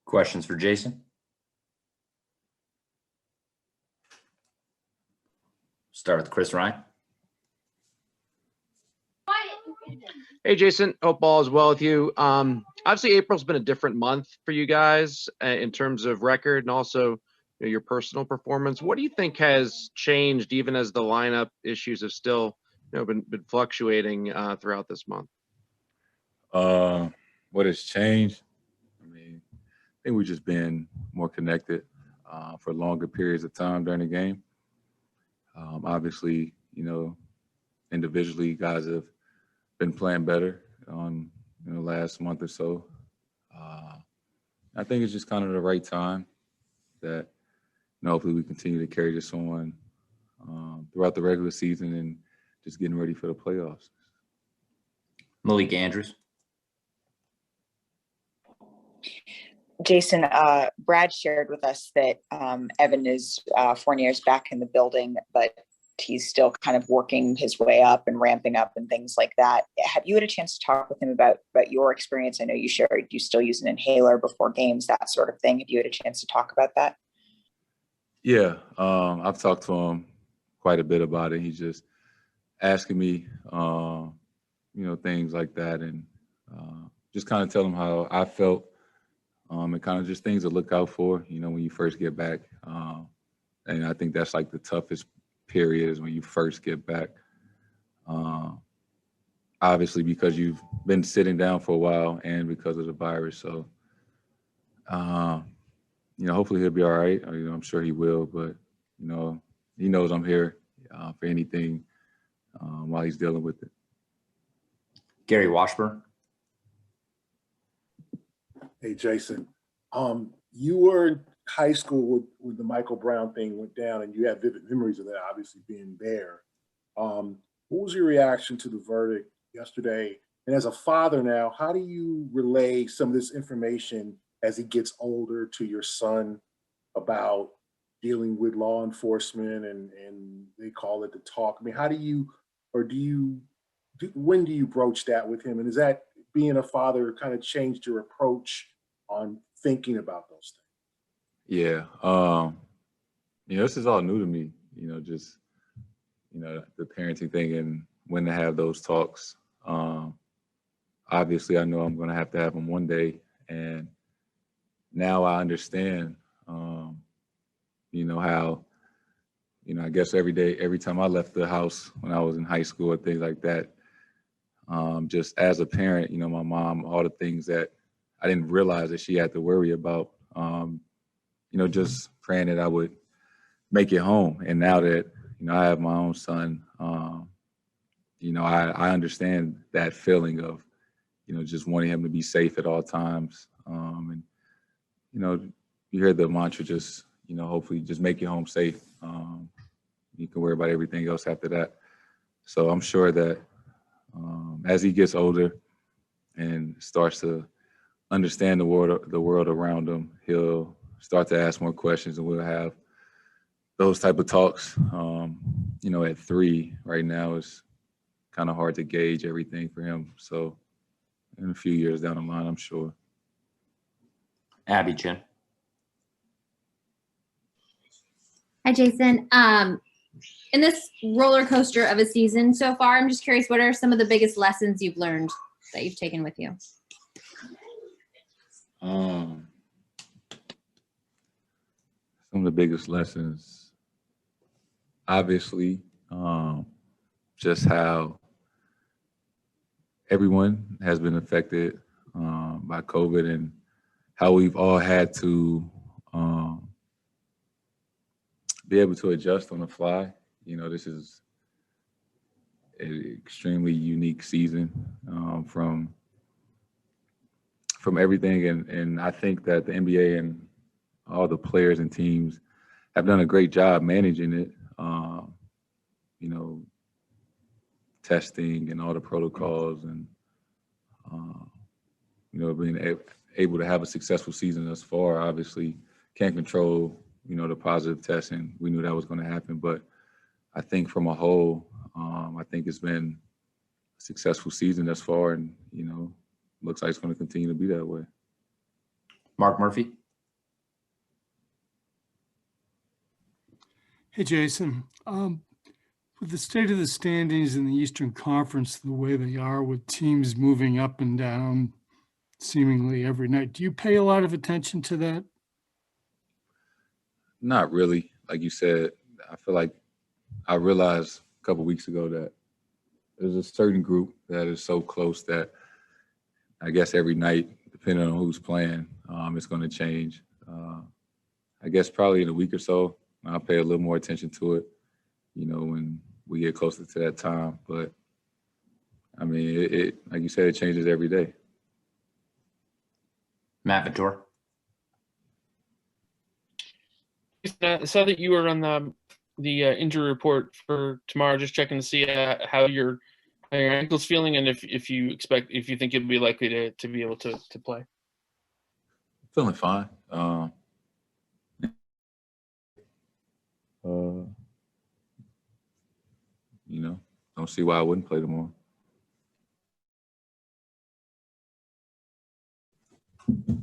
Questions for Jayson? Start with Chris Ryan. Hey, Jayson, hope all is well with you. Obviously, April's been a different month for you guys in terms of record and also your personal performance. What do you think has changed, even as the lineup issues have still been fluctuating throughout this month? What has changed? I mean, I think we've just been more connected for longer periods of time during the game. Obviously, individually, guys have been playing better on the last month or so. I think it's just kind of the right time that hopefully we continue to carry this on throughout the regular season and just getting ready for the playoffs. Malik Andrews. Jayson, Brad shared with us that Evan Fournier is back in the building, but he's still kind of working his way up and ramping up and things like that. Have you had a chance to talk with him about your experience? I know you shared you still use an inhaler before games, that sort of thing. Have you had a chance to talk about that? Yeah, I've talked to him quite a bit about it. He's just asking me, things like that, and just kind of tell him how I felt, and kind of just things to look out for, when you first get back. And I think that's like the toughest period is when you first get back. Obviously, because you've been sitting down for a while and because of the virus. So, hopefully he'll be all right. I'm sure he will, but, he knows I'm here for anything while he's dealing with it. Gary Washburn. Hey, Jayson, you were in high school when the Michael Brown thing went down, and you have vivid memories of that, obviously being there. What was your reaction to the verdict yesterday? And as a father now, how do you relay some of this information as he gets older to your son about dealing with law enforcement and they call it the talk? I mean, how do you, or when do you broach that with him? And is that being a father kind of changed your approach on thinking about those things? Yeah. This is all new to me, just, the parenting thing and when to have those talks. Obviously, I know I'm going to have them one day. And now I understand, how, I guess every time I left the house when I was in high school and things like that, just as a parent, my mom, all the things that I didn't realize that she had to worry about, just praying that I would make it home. And now that, I have my own son, I understand that feeling of, just wanting him to be safe at all times. And, you hear the mantra, just, hopefully just make it home safe. You can worry about everything else after that. So I'm sure that as he gets older and starts to understand the world around him, he'll start to ask more questions, and we'll have those type of talks. At 3 right now, it's kind of hard to gauge everything for him. So in a few years down the line, I'm sure. Abby Chin. Hi, Jayson. In this roller coaster of a season so far, I'm just curious, what are some of the biggest lessons you've learned that you've taken with you? Some of the biggest lessons, obviously, just how everyone has been affected by COVID and how we've all had to be able to adjust on the fly. This is an extremely unique season from everything. And I think that the NBA and all the players and teams have done a great job managing it, testing and all the protocols and, being able to have a successful season thus far. Obviously can't control, the positive testing. We knew that was going to happen, but I think from a whole, I think it's been a successful season thus far, and, looks like it's going to continue to be that way. Mark Murphy. Hey, Jason. With the state of the standings in the Eastern Conference the way they are, with teams moving up and down seemingly every night, do you pay a lot of attention to that? Not really. Like you said, I feel like I realized a couple weeks ago that there's a certain group that is so close that I guess every night, depending on who's playing, it's going to change. I guess probably in a week or so, I'll pay a little more attention to it, when we get closer to that time. But I mean, it like you said, it changes every day. Matt Vitor. I saw that you were on the injury report for tomorrow. Just checking to see how your ankle's feeling, and if you think you'll be likely to be able to play. Feeling fine. Don't see why I wouldn't play tomorrow.